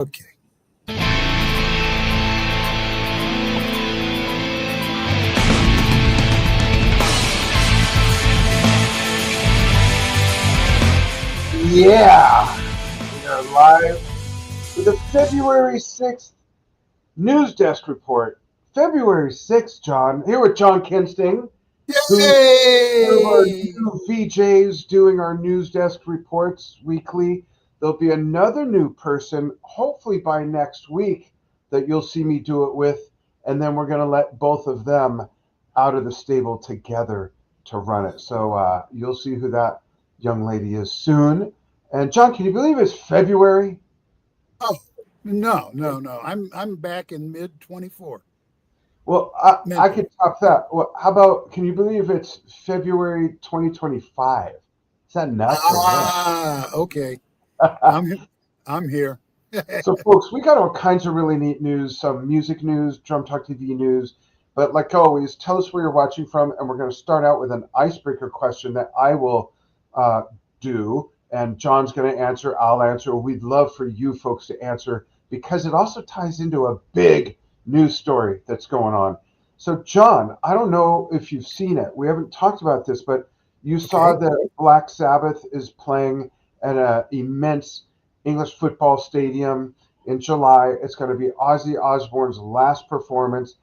Okay. Yeah, we are live with the February 6th News Desk Report. February 6th, John. Here with John Kinsting, who's one of our Yay! new VJs doing our News Desk Reports weekly. There'll be another new person, hopefully by next week, that you'll see me do it with, and then we're going to let both of them out of the stable together to run it. So you'll see who that young lady is soon. And John, can you believe it's February? Oh, no. I'm back in mid 24. Well, I could top that. Well, how about, can you believe it's February 2025? Is that nuts or Ah, okay. what? I'm here. So, folks, we got all kinds of really neat news, some music news, Drum Talk TV news. But like always, tell us where you're watching from, and we're going to start out with an icebreaker question that I will do, and John's going to answer, I'll answer. We'd love for you folks to answer because it also ties into a big news story that's going on. So, John, I don't know if you've seen it. We haven't talked about this, but you saw Okay. that Black Sabbath is playing at an immense English football stadium in July. It's going to be Ozzy Osbourne's last performance.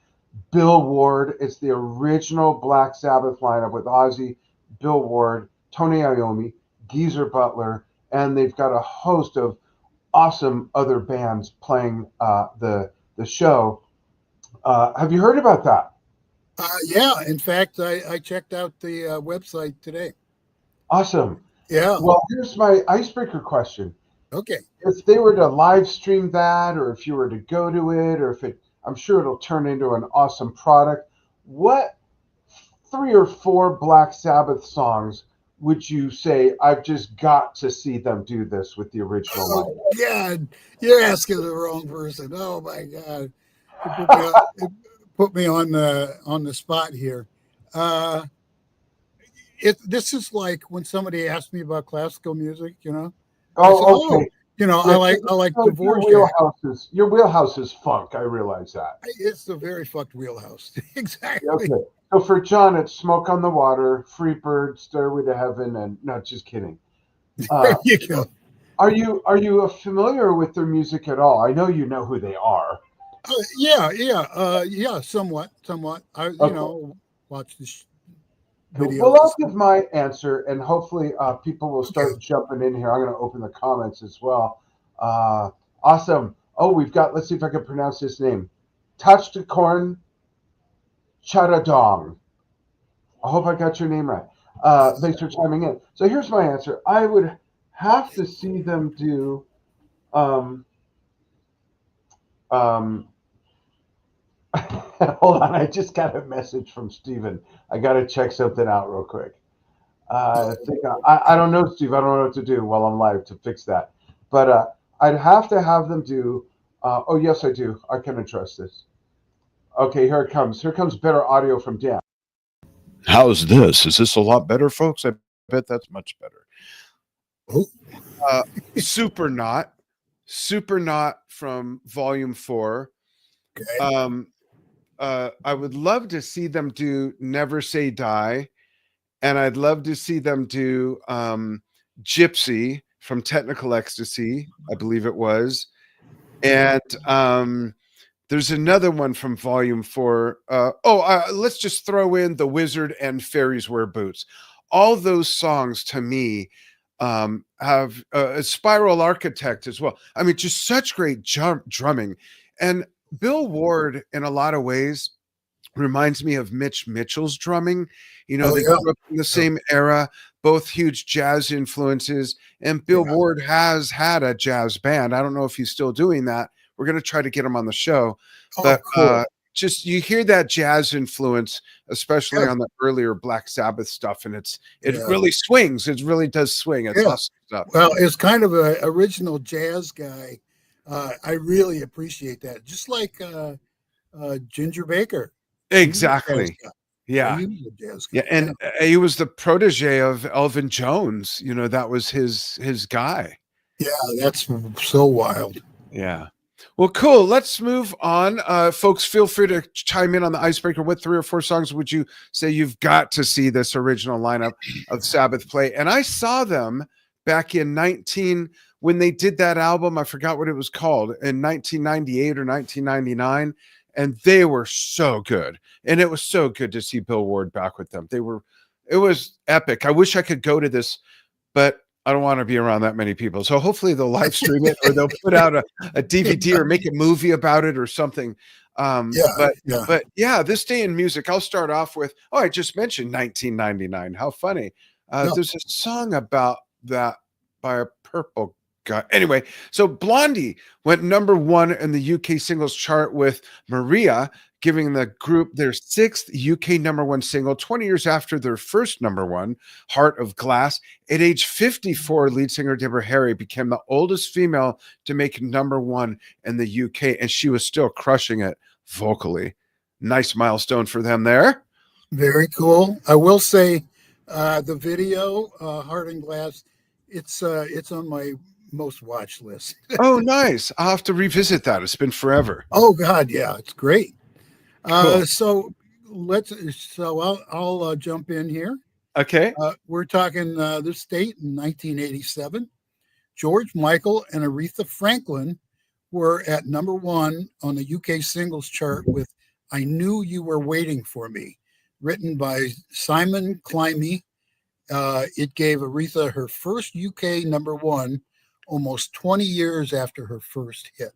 Bill Ward, it's the original Black Sabbath lineup with Ozzy, Bill Ward, Tony Iommi, Geezer Butler, and they've got a host of awesome other bands playing the show. Have you heard about that? Yeah, in fact, I checked out the website today. Awesome. Yeah. Well, here's my icebreaker question. Okay. If they were to live stream that, or if you were to go to it, or if it, I'm sure it'll turn into an awesome product. What 3 or 4 Black Sabbath songs would you say I've just got to see them do this with the original Oh, lineup? God. You're asking the wrong person. Oh, my God. It put me on the spot here. Uh, this is like when somebody asked me about classical music, I said, Oh, "Oh, okay. I Yeah, like so Dvorak. your wheelhouse is funk. I realize that. It's a very fucked wheelhouse." Yeah, Exactly. okay. So for John, it's "Smoke on the Water," "Freebird," "Stairway to Heaven," and no, just kidding. There Uh, you go. are you familiar with their music at all? I know you know who they are. Yeah, somewhat. I Okay, watch the cool. videos. Well, I'll give my answer, and hopefully, people will Okay. start jumping in here. I'm going to open the comments as well. Uh, awesome. Oh, we've got. Let's see if I can pronounce this name. Touch the Corn Charadong. I hope I got your name right. Thanks for chiming in. So here's my answer. I would have to see them do. Um, um, hold on, I just got a message from Steven. I got to check something out real quick. I don't know, Steve. I don't know what to do while I'm live to fix that. But I'd have to have them do. Oh, yes, I do. I can address this. Okay, here it comes. Here comes better audio from Dan. How's this? Is this a lot better, folks? I bet that's much better. Oh, Uh, Super Not from Volume 4. okay. I would love to see them do Never Say Die, and I'd love to see them do Gypsy from Technical Ecstasy, I believe it was. And there's another one from Volume 4. Let's just throw in The Wizard and Fairies Wear Boots. All those songs to me have a Spiral Architect as well. I mean, just such great drumming. And Bill Ward, in a lot of ways, reminds me of Mitch Mitchell's drumming. Oh, They yeah. grew up in the same era, both huge jazz influences. And Bill Yeah. Ward has had a jazz band. I don't know if he's still doing that. We're going to try to get him on the show. Oh, But cool. just you hear that jazz influence, especially Yeah. on the earlier Black Sabbath stuff, and it Yeah. really swings. It really does swing. It's Yeah. awesome stuff. Well, as kind of an original jazz guy, I really appreciate that. Just like Ginger Baker. He was a jazz Exactly. guy. Yeah. He was a jazz Yeah, guy. and he was the protege of Elvin Jones. That was his guy. Yeah, that's so wild. Yeah. Well, cool. Let's move on. Folks, feel free to chime in on the icebreaker. What 3 or 4 songs would you say you've got to see this original lineup of Sabbath play? And I saw them back in when they did that album. I forgot what it was called, in 1998 or 1999. And they were so good. And it was so good to see Bill Ward back with them. It was epic. I wish I could go to this, but I don't want to be around that many people. So hopefully they'll live stream it, or they'll put out a DVD or make a movie about it or something. But yeah, this day in music, I'll start off with, I just mentioned 1999. How funny. There's a song about that by a purple guy. Anyway, so Blondie went #1 in the UK singles chart with Maria, giving the group their 6th UK #1 single 20 years after their first #1, Heart of Glass. At age 54, lead singer Deborah Harry became the oldest female to make #1 in the UK, and she was still crushing it vocally. Nice milestone for them there. Very cool. I will say the video, Heart and Glass, it's on my most watched list. Oh, nice. I'll have to revisit that. It's been forever. Oh, God, yeah, it's great. Cool. So I'll jump in here. Okay. We're talking this date in 1987. George Michael and Aretha Franklin were at #1 on the UK singles chart with "I Knew You Were Waiting for Me," written by Simon Climie. It gave Aretha her first UK #1 almost 20 years after her first hit.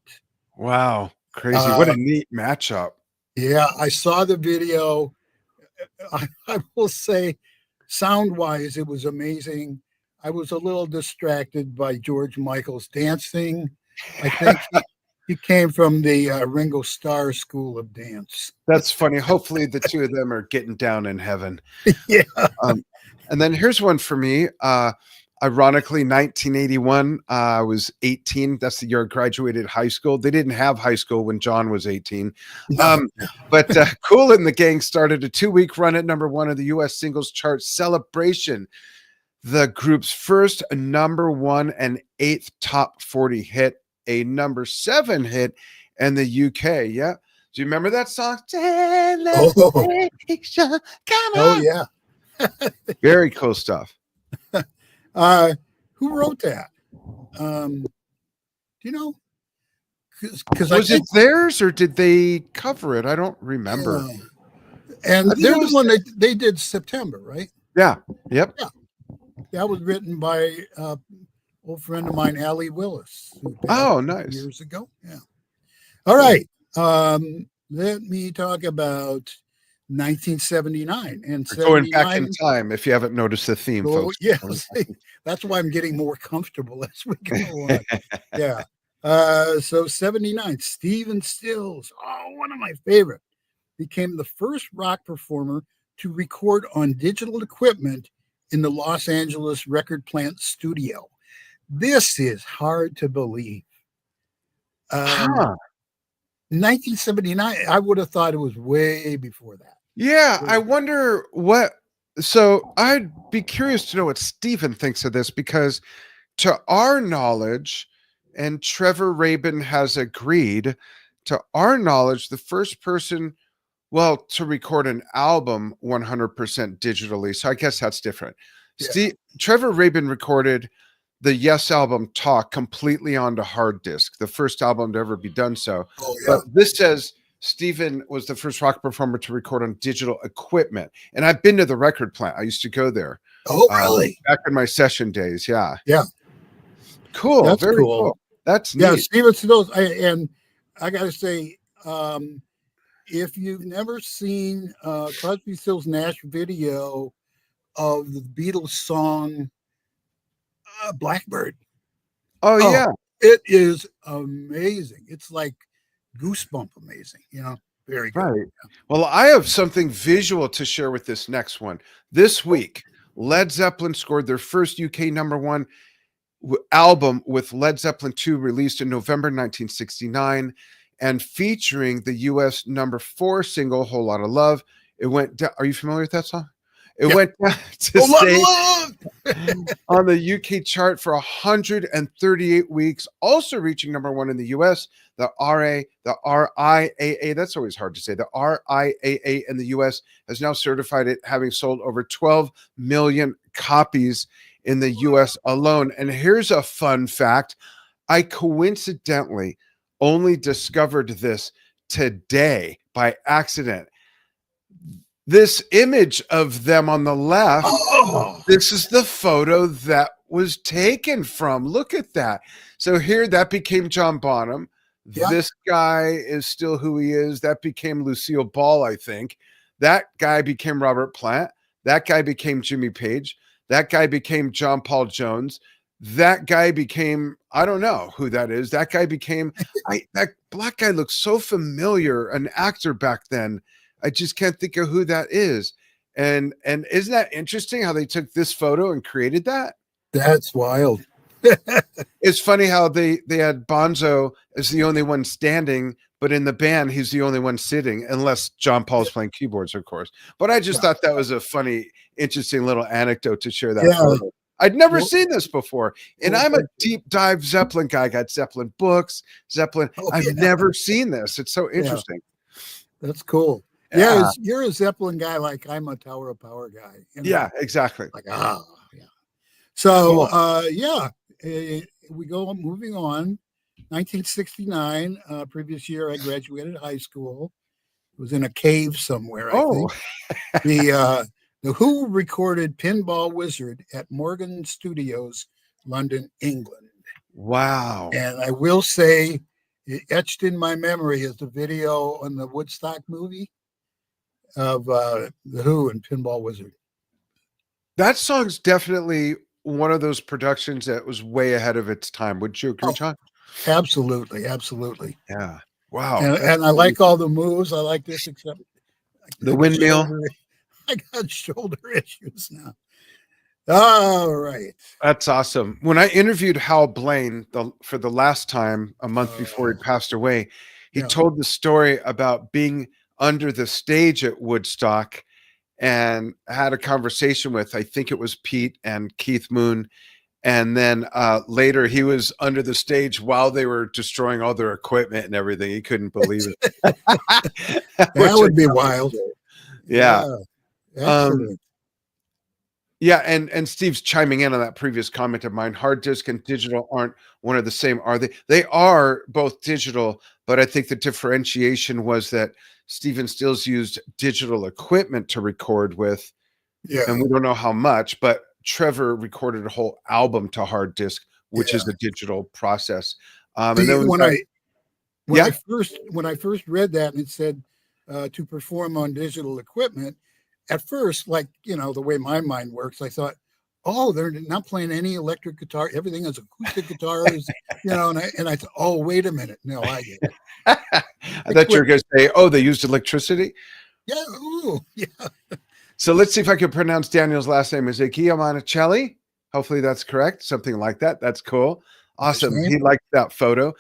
Wow. Crazy. What a neat matchup. Yeah, I saw the video. I will say, sound-wise, it was amazing. I was a little distracted by George Michael's dancing. I think he came from the Ringo Starr School of Dance. That's funny. Hopefully the two of them are getting down in heaven. Yeah. And then here's one for me. Ironically, 1981, I was 18. That's the year I graduated high school. They didn't have high school when John was 18. But Kool and the Gang started a 2-week run at #1 of the U.S. singles chart, Celebration, the group's first #1 and 8th top 40 hit, a #7 hit in the UK. Yeah. Do you remember that song? Celebration. Come on. Oh, yeah. Very cool stuff. Who wrote that? Do you know? Was it theirs or did they cover it? I don't remember. And they're the one they did September, right? Yeah. Yep. Yeah. That was written by old friend of mine, Allie Willis. Oh, nice. Years ago. Yeah. All right. Let me talk about 1979 and going back in time. If you haven't noticed the theme, folks. Yeah, that's why I'm getting more comfortable as we go on. Yeah. So 79, Stephen Stills, one of my favorite, became the first rock performer to record on digital equipment in the Los Angeles record plant studio. This is hard to believe. 1979, I would have thought it was way before that. Yeah, I wonder what. So I'd be curious to know what Stephen thinks of this, because to our knowledge, and Trevor Rabin has agreed, to our knowledge, the first person, to record an album 100% digitally. So I guess that's different. Yeah. Trevor Rabin recorded the Yes album Talk completely onto hard disk, the first album to ever be done so. Oh, yeah. But this says Stephen was the first rock performer to record on digital equipment. And I've been to the record plant. I used to go there. Oh, really? Back in my session days. Yeah. Yeah. Cool. That's very cool. That's neat. Yeah, Stephen Stills. And I got to say, if you've never seen Crosby, Stills, Nash video of the Beatles song Blackbird. Oh, yeah. It is amazing. It's like goosebump amazing, very good. Right. Well, I have something visual to share with this next one. This week, Led Zeppelin scored their first UK #1 album with Led Zeppelin 2, released in November 1969 and featuring the US #4 single, Whole Lotta Love. It went down. Are you familiar with that song? It went down to stay on the UK chart for 138 weeks, also reaching number one in the US. The RIAA, that's always hard to say. The RIAA in the US has now certified it, having sold over 12 million copies in the US alone. And here's a fun fact. I coincidentally only discovered this today by accident. This image of them on the left, this is the photo that was taken from. Look at that. So here, that became John Bonham. Yeah. This guy is still who he is. That became Lucille Ball, I think. That guy became Robert Plant. That guy became Jimmy Page. That guy became John Paul Jones. That guy became, I don't know who that is. That guy became, that black guy looks so familiar, an actor back then. I just can't think of who that is. And isn't that interesting how they took this photo and created that? That's wild. It's funny how they had Bonzo as the only one standing, but in the band, he's the only one sitting, unless John Paul's playing keyboards, of course. But I just thought that was a funny, interesting little anecdote to share that photo. I'd never seen this before. And I'm a deep dive Zeppelin guy. I got Zeppelin books, Zeppelin. I've never seen this. It's so interesting. That's cool. Yeah, you're a Zeppelin guy like I'm a Tower of Power guy. You know? Yeah, exactly. Like, yeah. So, we go moving on. 1969, previous year, I graduated high school. It was in a cave somewhere, I think. The Who recorded Pinball Wizard at Morgan Studios, London, England. Wow. And I will say, etched in my memory is the video on the Woodstock movie of the Who and Pinball Wizard. That song's definitely one of those productions that was way ahead of its time. Would you agree, John? Absolutely. Yeah. Wow. And I like all the moves. I like this, except the windmill. I got shoulder issues now. All right. That's awesome. When I interviewed Hal Blaine for the last time, a month before he passed away, he told the story about being under the stage at Woodstock and had a conversation with, I think it was Pete and Keith Moon. And then later he was under the stage while they were destroying all their equipment and everything. He couldn't believe it. That would be wild. Yeah. Excellent. And Steve's chiming in on that previous comment of mine. Hard disk and digital aren't one of the same, are they? They are both digital, but I think the differentiation was that Stephen Stills used digital equipment to record with. Yeah. And we don't know how much, but Trevor recorded a whole album to hard disk, which is a digital process. And then when I first read that and it said to perform on digital equipment, at first, like, the way my mind works, I thought, they're not playing any electric guitar. Everything is acoustic guitars, and I thought, wait a minute. No, I get it. I thought you were going to say, they used electricity. Yeah. Ooh, yeah. So let's see if I can pronounce Daniel's last name. Is it Giamoncelli? Hopefully that's correct. Something like that. That's cool. Awesome. He liked that photo.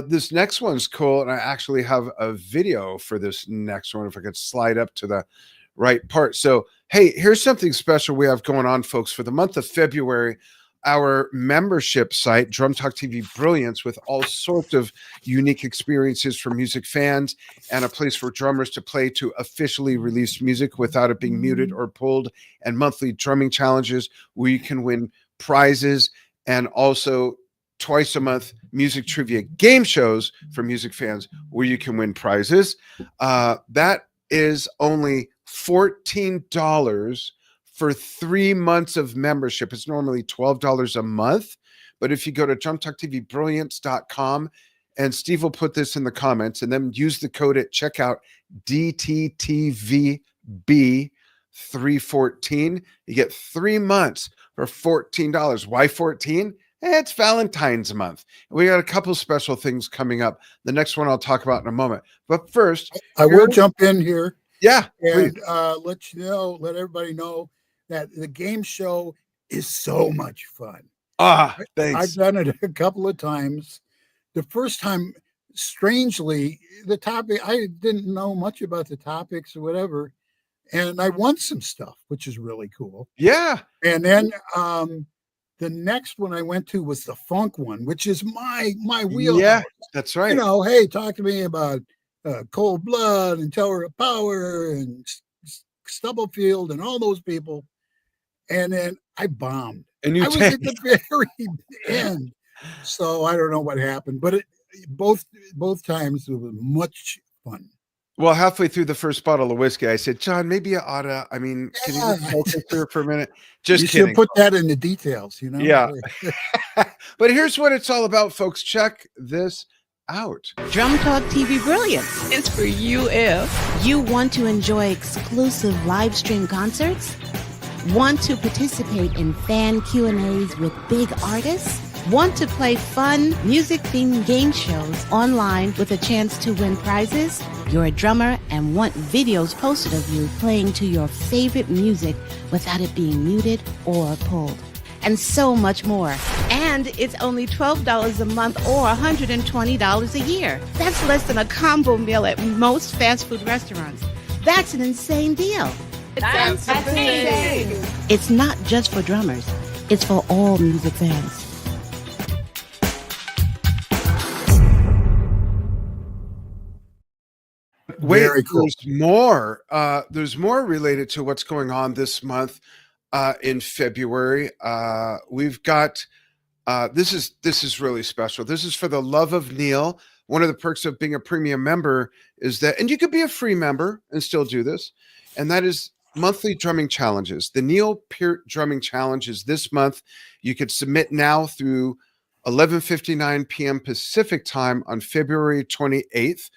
This next one's cool. And I actually have a video for this next one. If I could slide up to the right part. So, hey, here's something special we have going on, folks. For the month of February, our membership site, Drum Talk TV Brilliance, with all sorts of unique experiences for music fans and a place for drummers to play to officially release music without it being muted or pulled, and monthly drumming challenges where you can win prizes, and also twice a month music trivia game shows for music fans where you can win prizes. That is only $14 for 3 months of membership. It's normally $12 a month, but if you go to drumtalktvbrilliance.com, and Steve will put this in the comments, and then use the code at checkout, DTTVB314, you get 3 months for $14. Why 14? It's Valentine's month. We got a couple special things coming up. The next one I'll talk about in a moment. But first, I will jump in here. Yeah, and let everybody know that the game show is so much fun. Thanks. I've done it a couple of times. The first time, strangely, the topic, I didn't know much about the topics or whatever. and I won some stuff, which is really cool. Yeah. And then the next one I went to was the funk one, which is my wheelhouse. Yeah, that's right. Hey, talk to me about Cold Blood and Tower of Power and Stubblefield and all those people. And then I bombed. And you I was at the very end. So I don't know what happened, but both times it was much fun. Well, halfway through the first bottle of whiskey, I said, John, maybe you ought to, can you just focus here for a minute? Just you kidding. should put that in the details, Yeah. But here's what it's all about, folks. Check this out. Drum Talk TV Brilliance is for you if you want to enjoy exclusive live stream concerts, want to participate in fan Q&As with big artists, want to play fun music-themed game shows online with a chance to win prizes, you're a drummer and want videos posted of you playing to your favorite music without it being muted or pulled, and so much more. And it's only $12 a month or $120 a year. That's less than a combo meal at most fast food restaurants. That's an insane deal. That's insane. It's not just for drummers. It's for all music fans. Wait, Very cool. There's more related to what's going on this month in February. We've got this is really special. This is for the love of Neil. One of the perks of being a premium member is that, and you could be a free member and still do this, and that is monthly drumming challenges. The Neil Peart Drumming Challenge is this month. You could submit now through 11:59 p.m. Pacific time on February 28th.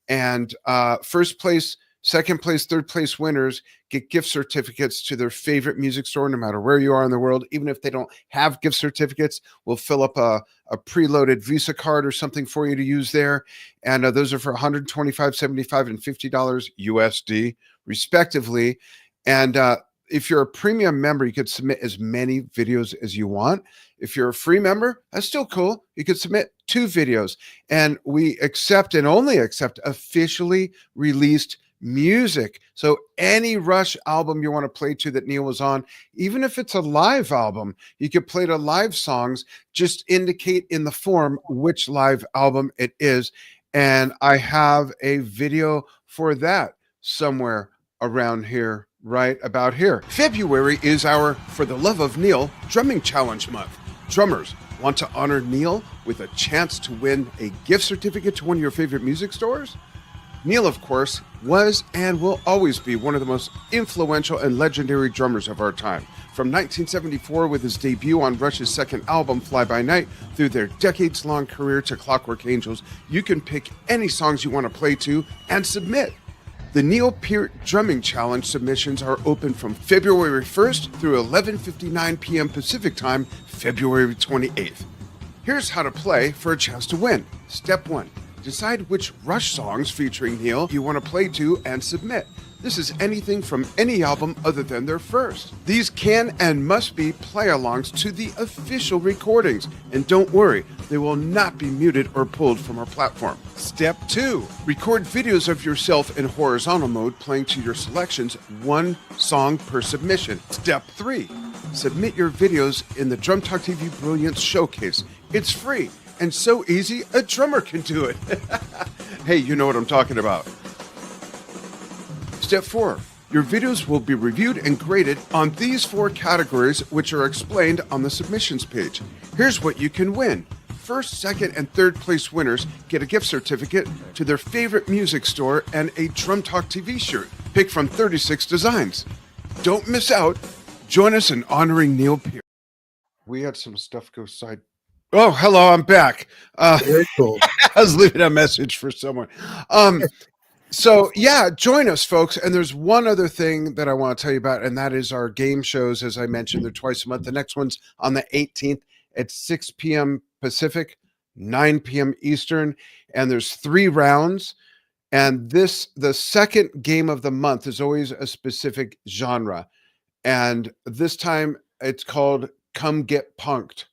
And first place, second place, third place winners get gift certificates to their favorite music store, no matter where you are in the world. Even if they don't have gift certificates, we'll fill up a preloaded Visa card or something for you to use there. And those are for $125, $75, and $50 USD, respectively. And if you're a premium member, you could submit as many videos as you want. If you're a free member, that's still cool. You could submit 2 videos, and we accept and only accept officially released music. So any Rush album you want to play to that Neil was on, even if it's a live album, you could play the live songs, just indicate in the form which live album it is. And I have a video for that somewhere around here, right about here. February is our For the Love of Neil Drumming Challenge month. Drummers want to honor Neil with a chance to win a gift certificate to one of your favorite music stores? Neil, of course, was and will always be one of the most influential and legendary drummers of our time. From 1974 with his debut on Rush's second album, Fly By Night, through their decades-long career to Clockwork Angels, you can pick any songs you want to play to and submit. The Neil Peart Drumming Challenge submissions are open from February 1st through 11:59 p.m. Pacific Time, February 28th. Here's how to play for a chance to win. Step 1. Decide which Rush songs featuring Neil you want to play to and submit. This is anything from any album other than their first. These can and must be play-alongs to the official recordings. And don't worry, they will not be muted or pulled from our platform. Step 2. Record videos of yourself in horizontal mode playing to your selections, 1 song per submission. Step 3. Submit your videos in the Drum Talk TV Brilliance Showcase. It's free and so easy, a drummer can do it. Hey, you know what I'm talking about. Step 4. Your videos will be reviewed and graded on these 4 categories, which are explained on the submissions page. Here's what you can win. First, second, and third place winners get a gift certificate to their favorite music store and a Drum Talk TV shirt. Pick from 36 designs. Don't miss out. Join us in honoring Neil Peart. We had some stuff go side. Oh, hello, I'm back. Very cool. I was leaving a message for someone. So yeah, join us, folks. And there's one other thing that I want to tell you about, and that is our game shows. As I mentioned, they're twice a month. The next one's on the 18th at 6 p.m. Pacific, 9 p.m. Eastern, and there's 3 rounds. And the second game of the month is always a specific genre. And this time it's called Come Get Punked.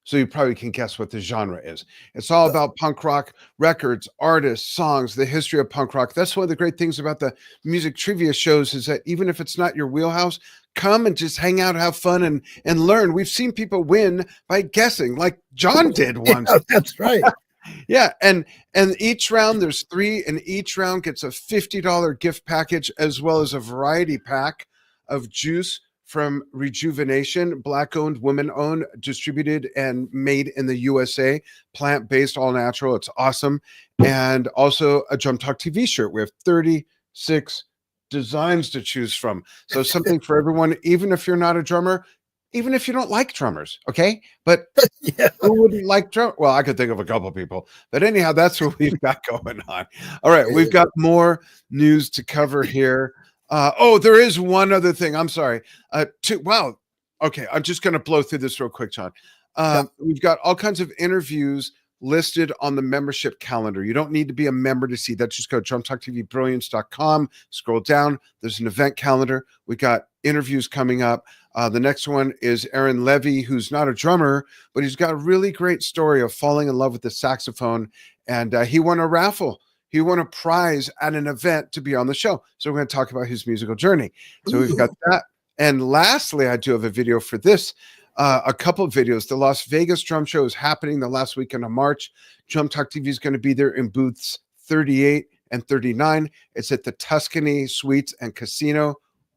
so you probably can guess what the genre is. It's all about punk rock records, artists, songs, the history of punk rock. That's one of the great things about the music trivia shows is that even if it's not your wheelhouse, come and just hang out, have fun, and learn. We've seen people win by guessing, like John did once. Yeah, that's right. Yeah, and each round there's 3, and each round gets a $50 gift package as well as a variety pack of juice from Rejuvenation, Black-owned, women-owned, distributed and made in the USA, plant-based, all natural. It's awesome. And also a Drum Talk TV shirt. We have 36 designs to choose from. So something for everyone, even if you're not a drummer, even if you don't like drummers, okay? But Yeah. who wouldn't like drum? Well, I could think of a couple people. But anyhow, that's what we've got going on. All right, we've got more news to cover here. There is one other thing. I'm sorry. Wow. Okay, I'm just going to blow through this real quick, John. We've got all kinds of interviews listed on the membership calendar. You don't need to be a member to see that. Just go to drumtalktvbrilliance.com, scroll down. There's an event calendar. We got interviews coming up. The next one is Aaron Levy, who's not a drummer, but he's got a really great story of falling in love with the saxophone. And he won a raffle. He won a prize at an event to be on the show. So we're going to talk about his musical journey. So we've got that. And lastly, I do have a video for this. A couple of videos. The Las Vegas Drum Show is happening the last weekend of March. Drum Talk TV is going to be there in booths 38 and 39. It's at the Tuscany Suites and Casino,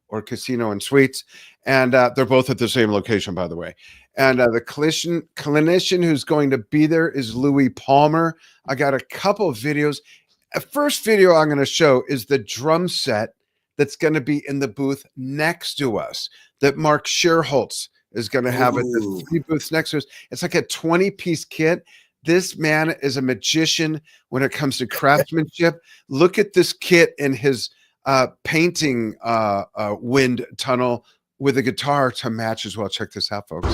or Casino and Suites. And they're both at the same location, by the way. And the clinician who's going to be there is Louis Palmer. I got a couple of videos. A first video I'm going to show is the drum set that's going to be in the booth next to us that Mark Scherholtz is going to have at the 3 booths next to us. It's like a 20-piece kit. This man is a magician when it comes to craftsmanship. Look at this kit in his painting wind tunnel with a guitar to match as well. Check this out, folks.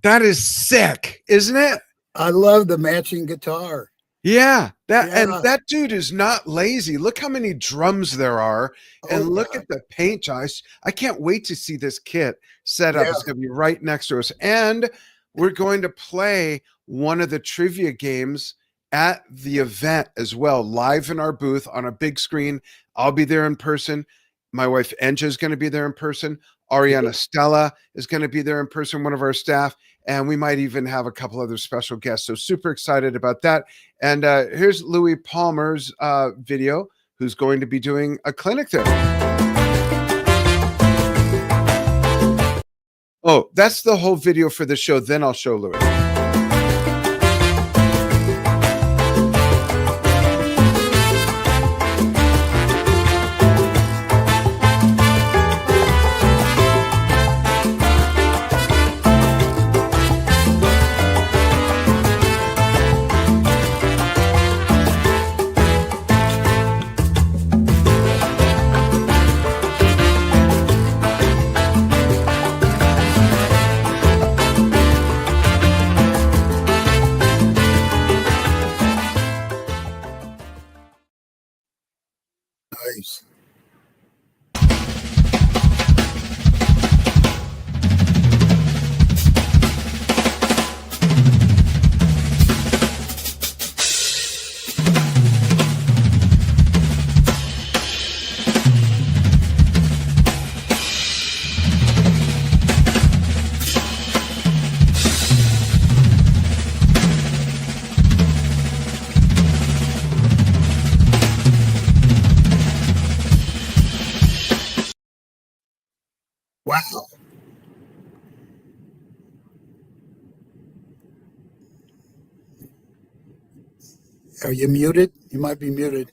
That is sick, isn't it? I love the matching guitar. Yeah, and that dude is not lazy. Look how many drums there are, and look at the paint, Josh. I can't wait to see this kit set up. It's going to be right next to us, and we're going to play one of the trivia games at the event as well, live in our booth on a big screen. I'll be there in person. My wife Enja is going to be there in person. Ariana Stella is going to be there in person, one of our staff, and we might even have a couple other special guests. So super excited about that. And here's Louis Palmer's video, who's going to be doing a clinic there. Oh, that's the whole video for the show. Then I'll show Louis. Nice. Wow. Are you muted? You might be muted.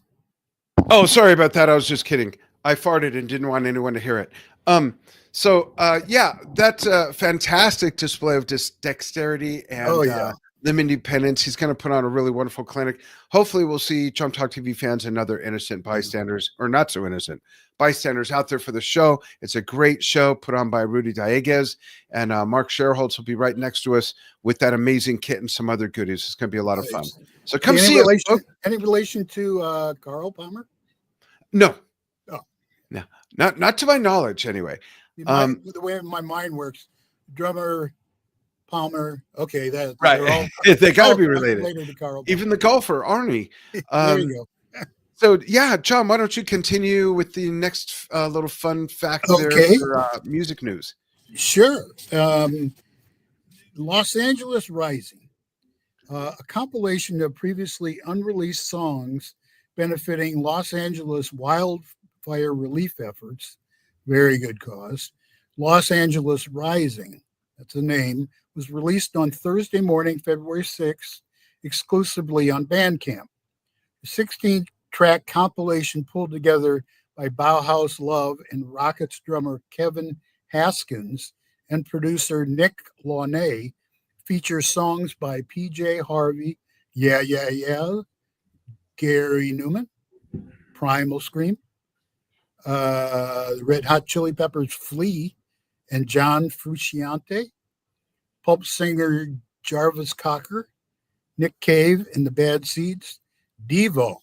Oh, sorry about that. I was just kidding. I farted and didn't want anyone to hear it. Yeah, that's a fantastic display of dexterity and them independents. He's going to put on a really wonderful clinic. Hopefully we'll see Jump Talk TV fans and other innocent bystanders, or not so innocent bystanders, out there for the show. It's a great show put on by Rudy Dieguez, and Mark Sherholtz will be right next to us with that amazing kit and some other goodies. It's going to be a lot of fun. So come see us. Any relation to Carl Palmer? No. Oh. No. Not to my knowledge, anyway. The way my mind works, drummer, Palmer. Okay, that right. They got to be related. To Carl Even the golfer, Arnie. There you go. So yeah, John, why don't you continue with the next little fun fact there for music news? Sure. Los Angeles Rising, a compilation of previously unreleased songs benefiting Los Angeles wildfire relief efforts. Very good cause. Los Angeles Rising, that's the name, was released on Thursday morning, February 6th, exclusively on Bandcamp. The 16-track compilation pulled together by Bauhaus Love and Rockets drummer Kevin Haskins and producer Nick Launay features songs by PJ Harvey, Yeah, Yeah, Yeah, Gary Newman, Primal Scream, Red Hot Chili Peppers Flea, and John Frusciante, Pulp singer Jarvis Cocker, Nick Cave and the Bad Seeds, Devo,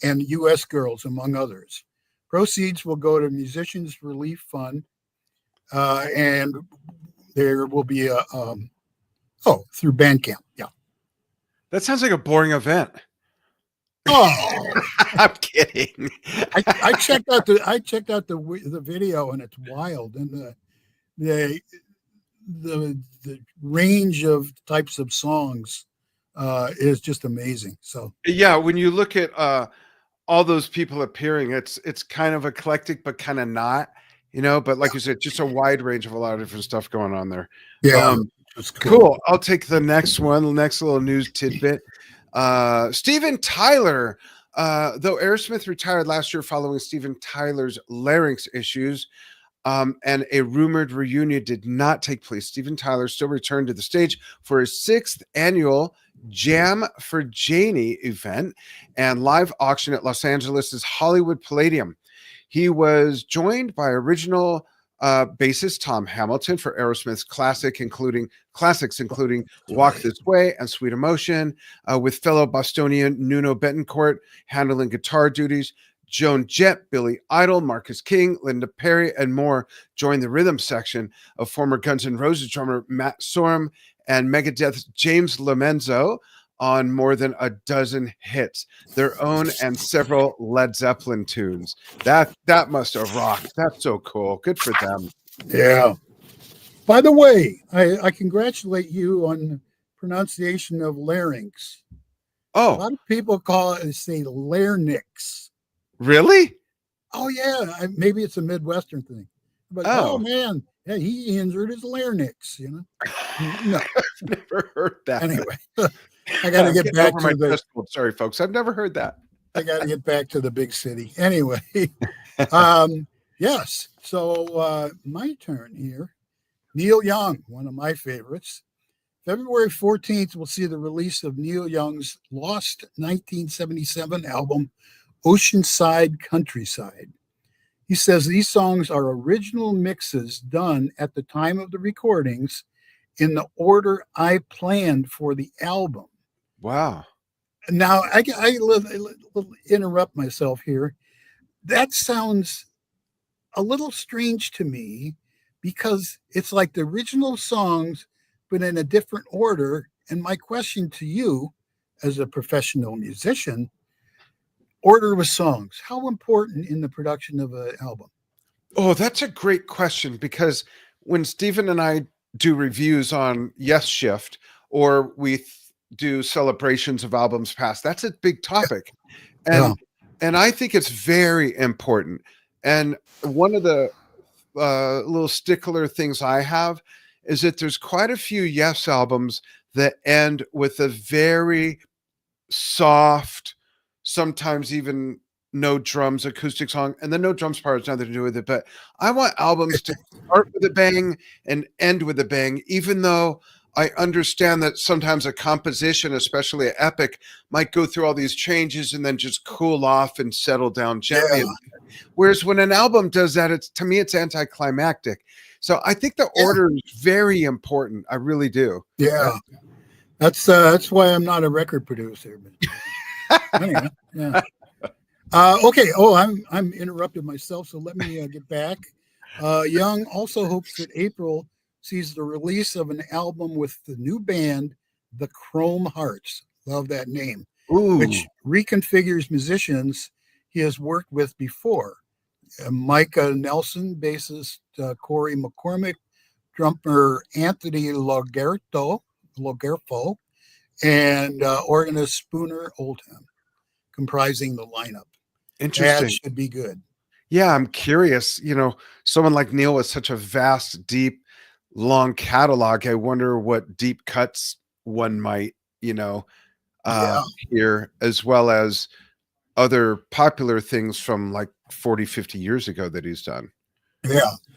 and U.S. Girls, among others. Proceeds will go to Musicians Relief Fund, and there will be through Bandcamp. Yeah. That sounds like a boring event. Oh, I'm kidding. I checked out the video, and it's wild, and the range of types of songs is just amazing. So yeah, when you look at all those people appearing, it's kind of eclectic, but kind of not, but like you said, just a wide range of a lot of different stuff going on there. Yeah. Cool. I'll take the next one, the next little news tidbit. Steven Tyler, though Aerosmith retired last year following Steven Tyler's larynx issues, and a rumored reunion did not take place, Steven Tyler still returned to the stage for his 6th annual Jam for Janie event and live auction at Los Angeles' Hollywood Palladium. He was joined by original bassist Tom Hamilton for Aerosmith's classics, including Walk This Way and Sweet Emotion, with fellow Bostonian Nuno Betancourt handling guitar duties. Joan Jett, Billy Idol, Marcus King, Linda Perry, and more joined the rhythm section of former Guns N' Roses drummer Matt Sorum and Megadeth's James Lomenzo on more than a dozen hits, their own and several Led Zeppelin tunes. That must have rocked. That's so cool. Good for them. Yeah. By the way, I congratulate you on the pronunciation of larynx. Oh. A lot of people say larynx. Really? Oh, yeah. Maybe it's a Midwestern thing. But, oh man, yeah, he injured his larynx, No. I've never heard that. Anyway, I got to get back to the. Sorry, folks. I've never heard that. I got to get back to the big city. Anyway, yes. So my turn here. Neil Young, one of my favorites. February 14th, we'll see the release of Neil Young's lost 1977 album, Oceanside Countryside. He says these songs are original mixes done at the time of the recordings in the order I planned for the album. Wow. Now, I interrupt myself here. That sounds a little strange to me because it's like the original songs, but in a different order. And my question to you, as a professional musician, order of songs, how important in the production of an album? Oh, that's a great question, because when Stephen and I do reviews on Yes Shift, or we do celebrations of albums past, that's a big topic. And I think it's very important. And one of the little stickler things I have is that there's quite a few Yes albums that end with a very soft, sometimes even no drums acoustic song, and the no drums part has nothing to do with it. But I want albums to start with a bang and end with a bang, even though I understand that sometimes a composition, especially an epic, might go through all these changes and then just cool off and settle down gently. Yeah. Whereas when an album does that, it's to me, it's anticlimactic. So I think the order is very important. I really do. Yeah. That's why I'm not a record producer. But, anyway, yeah. Okay. Oh, I'm interrupted myself, so let me get back. Young also hopes that April sees the release of an album with the new band, the Chrome Hearts. Love that name. Ooh. Which reconfigures musicians he has worked with before. Micah Nelson, bassist Corey McCormick, drummer Anthony Logerfo, and organist Spooner Oldham, comprising the lineup. Interesting. That should be good. Yeah, I'm curious. Someone like Neil with such a vast, deep, long catalog. I wonder what deep cuts one might, hear, as well as other popular things from like 40, 50 years ago that he's done.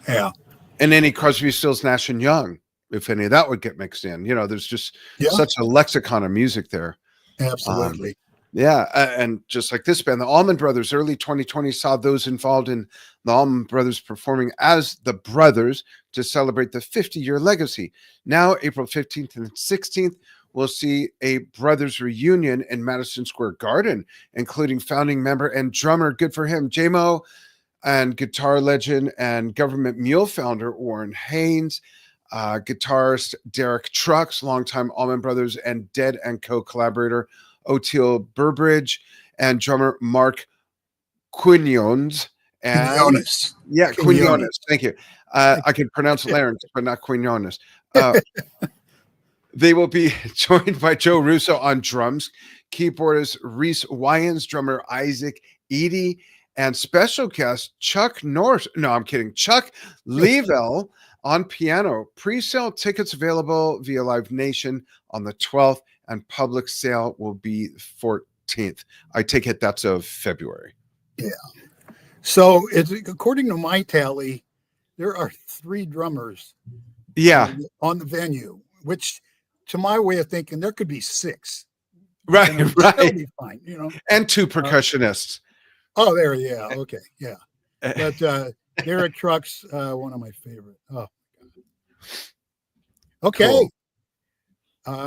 Yeah. And any Crosby, Stills, Nash and Young, if any of that would get mixed in. There's just such a lexicon of music there. Absolutely. And just like this band, the Allman Brothers, early 2020 saw those involved in the Allman Brothers performing as the Brothers to celebrate the 50-year legacy. Now, April 15th and 16th, we'll see a Brothers reunion in Madison Square Garden, including founding member and drummer, good for him, J-Mo, and guitar legend and Government Mule founder Warren Haynes, guitarist Derek Trucks, longtime Allman Brothers and Dead & Co. collaborator Oteil Burbridge, and drummer Mark Quinones. Quinones. Yeah, Quinones. Thank you. I can pronounce larynx, but not Quinones. They will be joined by Joe Russo on drums, keyboardist Reese Wyans, drummer Isaac Eady, and special guest Chuck Norris. No, I'm kidding. Chuck Leavell on piano. Pre-sale tickets available via Live Nation on the 12th, and public sale will be 14th. I take it that's of February. Yeah. So according to my tally, there are 3 drummers. Yeah. On the venue, which to my way of thinking, there could be 6. Right. That'll be fine, And 2 percussionists. Oh, there. Yeah. Okay. Yeah. But Derek Trucks, one of my favorite. Oh. Okay. Cool.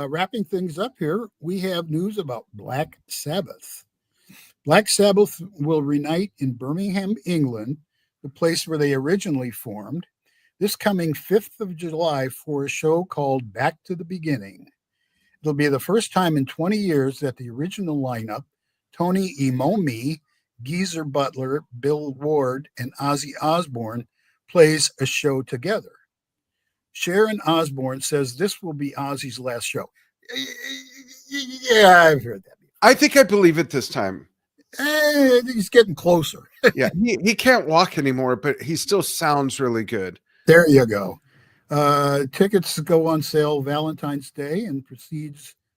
Wrapping things up here, we have news about Black Sabbath. Black Sabbath will reunite in Birmingham, England, the place where they originally formed, this coming 5th of July for a show called Back to the Beginning. It'll be the first time in 20 years that the original lineup, Tony Iommi, Geezer Butler, Bill Ward, and Ozzy Osbourne, plays a show together. Sharon Osbourne says this will be Ozzy's last show. Yeah, I've heard that before. I think I believe it this time. He's getting closer. Yeah, he can't walk anymore, but he still sounds really good. There you go. Tickets go on sale Valentine's Day, and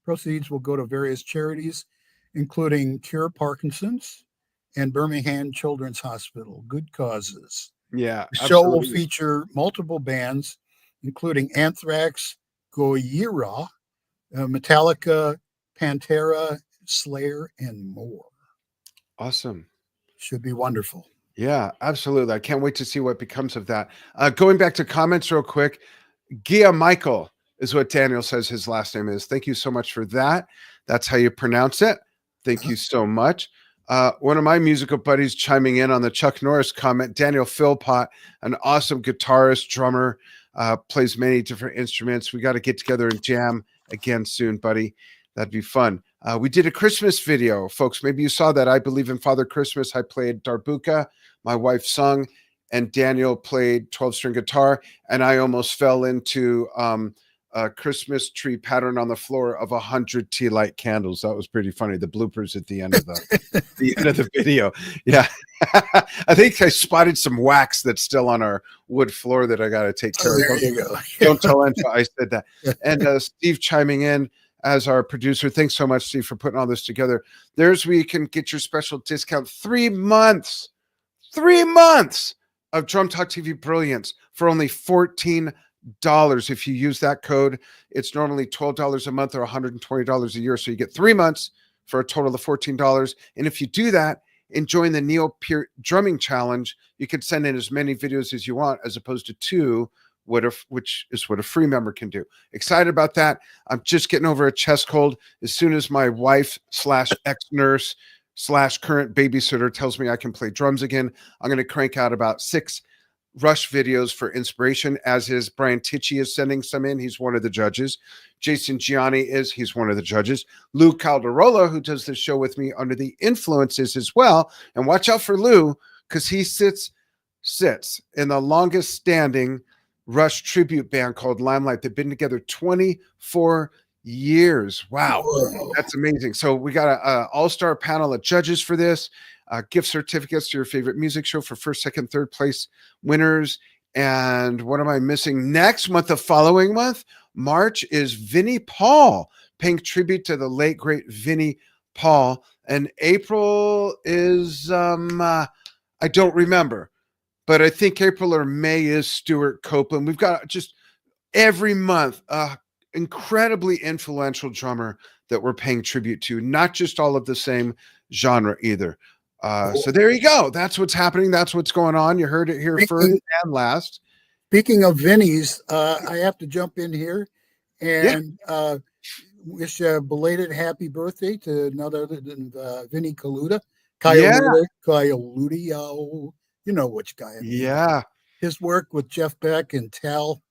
proceeds will go to various charities, including Cure Parkinson's and Birmingham Children's Hospital. Good causes. Yeah. The show will feature multiple bands, including Anthrax, Gojira, Metallica, Pantera, Slayer, and more. Awesome. Should be wonderful. Yeah, absolutely. I can't wait to see what becomes of that. Going back to comments real quick, Gia Michael is what Daniel says his last name is. Thank you so much for that. That's how you pronounce it. Thank you so much. One of my musical buddies chiming in on the Chuck Norris comment, Daniel Philpott, an awesome guitarist, drummer, plays many different instruments. We got to get together and jam again soon, buddy. That'd be fun. We did a Christmas video, folks. Maybe you saw that. I Believe in Father Christmas. I played Darbuka. My wife sung, and Daniel played 12-string guitar, and I almost fell into a Christmas tree pattern on the floor of 100 tea light candles. That was pretty funny. The bloopers at the end of the video. Yeah. I think I spotted some wax that's still on our wood floor that I got to take care of. There you go. Don't tell Enfa I said that. And Steve chiming in as our producer. Thanks so much, Steve, for putting all this together. There's where you can get your special discount. 3 months of Drum Talk TV Brilliance for only $14. if you use that code. It's normally $12 a month or $120 a year. So you get 3 months for a total of $14. And if you do that and join the Neil Peart Drumming Challenge, you can send in as many videos as you want, as opposed to 2, which is what a free member can do. Excited about that. I'm just getting over a chest cold. As soon as my wife / ex-nurse / current babysitter tells me I can play drums again, I'm going to crank out about 6 Rush videos for inspiration, as is Brian Tichy is sending some in. He's one of the judges. Jason Gianni he's one of the judges. Lou Calderola, who does this show with me, Under the Influences as well. And watch out for Lou, because he sits in the longest standing Rush tribute band called Limelight. They've been together 24 years. Wow. That's amazing. So we got an all-star panel of judges for this. Gift certificates to your favorite music show for first, second, third place winners. And what am I missing? Next month, the following month, March, is Vinnie Paul, paying tribute to the late, great Vinnie Paul. And April is, I don't remember, but I think April or May is Stuart Copeland. We've got just every month, incredibly influential drummer that we're paying tribute to, not just all of the same genre either. So there you go. That's what's happening. That's what's going on. You heard it here first and last. Speaking of Vinnie's, I have to jump in here and wish a belated happy birthday to none other than Vinnie Colaiuta. Colaiuta, you know which guy. Yeah. His work with Jeff Beck and Tal,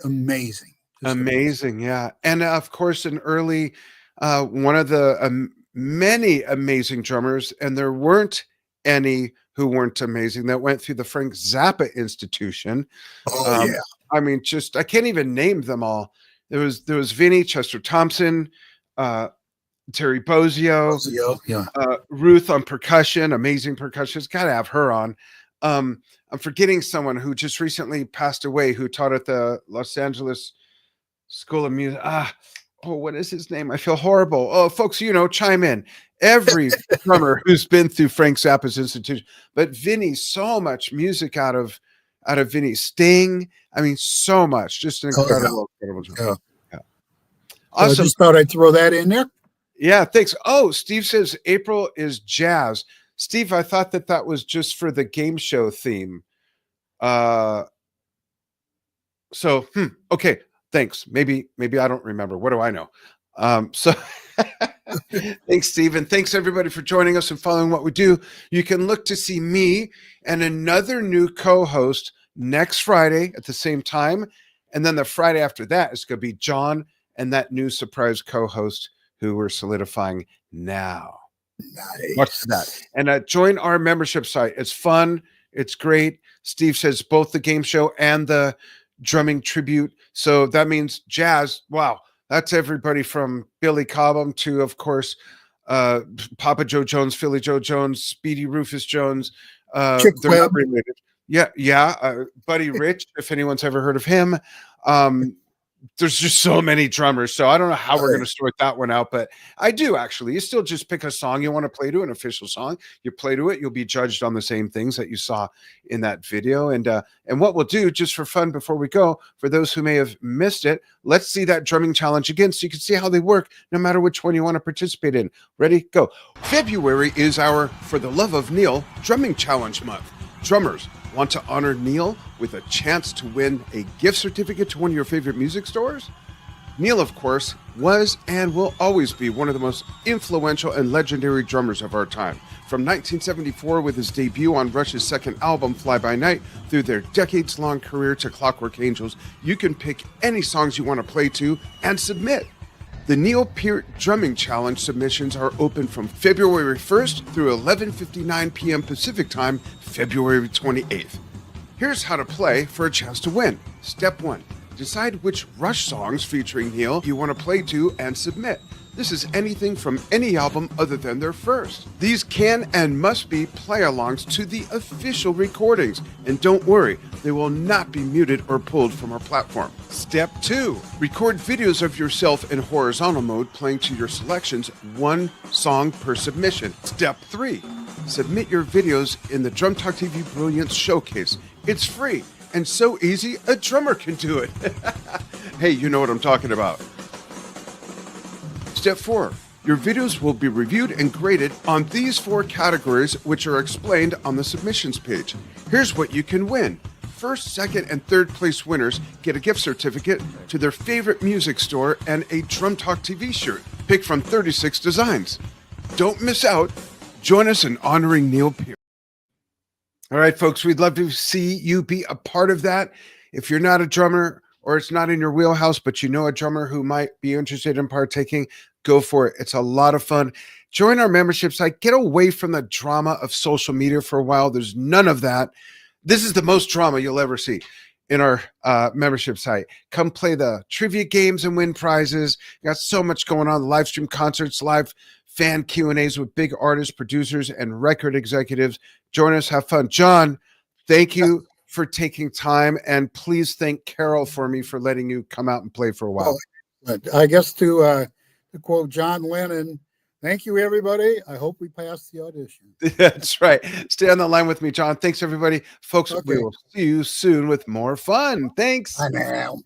amazing. Amazing, yeah. And of course, an early, one of the many amazing drummers, and there weren't any who weren't amazing, that went through the Frank Zappa Institution. I mean, just I can't even name them all. There was Vinnie, Chester Thompson, Terry Bozzio, Ruth on percussion, amazing percussionist. Got to have her on. I'm forgetting someone who just recently passed away, who taught at the Los Angeles School of Music. What is his name? I feel horrible. Oh, folks, chime in. Every drummer who's been through Frank Zappa's Institution, but Vinnie, so much music out of Vinnie. Sting, I mean, so much. Just an incredible drummer. Yeah. Awesome. So I just thought I'd throw that in there. Yeah, thanks. Oh, Steve says April is jazz. Steve, I thought that was just for the game show theme. Okay. Thanks. Maybe I don't remember. What do I know? So thanks, Steve. And thanks everybody for joining us and following what we do. You can look to see me and another new co-host next Friday at the same time. And then the Friday after that is going to be John and that new surprise co-host who we're solidifying now. Nice. Watch that. And join our membership site. It's fun. It's great. Steve says both the game show and the drumming tribute. So that means jazz. Wow. That's everybody from Billy Cobham to, of course, Papa Joe Jones, Philly Joe Jones, Speedy Rufus Jones. They're not related. Yeah. Buddy Rich, if anyone's ever heard of him. There's just so many drummers. So I don't know how we're going to sort that one out, but I do actually. You still just pick a song you want to play to, an official song. You play to it. You'll be judged on the same things that you saw in that video. And what we'll do, just for fun before we go, for those who may have missed it, let's see that drumming challenge again so you can see how they work no matter which one you want to participate in. Ready? Go. February is our For the Love of Neil drumming challenge month. Drummers want to honor Neil with a chance to win a gift certificate to one of your favorite music stores? Neil, of course, was and will always be one of the most influential and legendary drummers of our time. From 1974 with his debut on Rush's second album, Fly By Night, through their decades-long career to Clockwork Angels, you can pick any songs you want to play to and submit. The Neil Peart Drumming Challenge submissions are open from February 1st through 11:59 p.m. Pacific Time, February 28th. Here's how to play for a chance to win. Step 1. Decide which Rush songs featuring Neil you want to play to and submit. This is anything from any album other than their first. These can and must be play-alongs to the official recordings. And don't worry, they will not be muted or pulled from our platform. Step 2. Record videos of yourself in horizontal mode playing to your selections, one song per submission. Step 3. Submit your videos in the Drum Talk TV Brilliance Showcase. It's free, and so easy a drummer can do it. Hey, you know what I'm talking about. Step 4. Your videos will be reviewed and graded on these 4 categories, which are explained on the submissions page. Here's what you can win. First, second, and third place winners get a gift certificate to their favorite music store and a Drum Talk TV shirt, picked from 36 designs. Don't miss out. Join us in honoring Neil Peart. All right, folks, we'd love to see you be a part of that. If you're not a drummer or it's not in your wheelhouse, but you know a drummer who might be interested in partaking, go for it. It's a lot of fun. Join our membership site. Get away from the drama of social media for a while. There's none of that. This is the most drama you'll ever see in our membership site. Come play the trivia games and win prizes. Got so much going on. The live stream concerts, live fan Q&As with big artists, producers, and record executives. Join us. Have fun. John, thank you for taking time. And please thank Carol for me for letting you come out and play for a while. I guess to quote John Lennon, thank you, everybody. I hope we pass the audition. That's right. Stay on the line with me, John. Thanks, everybody. Folks, Okay. we will see you soon with more fun. Thanks. Bye now.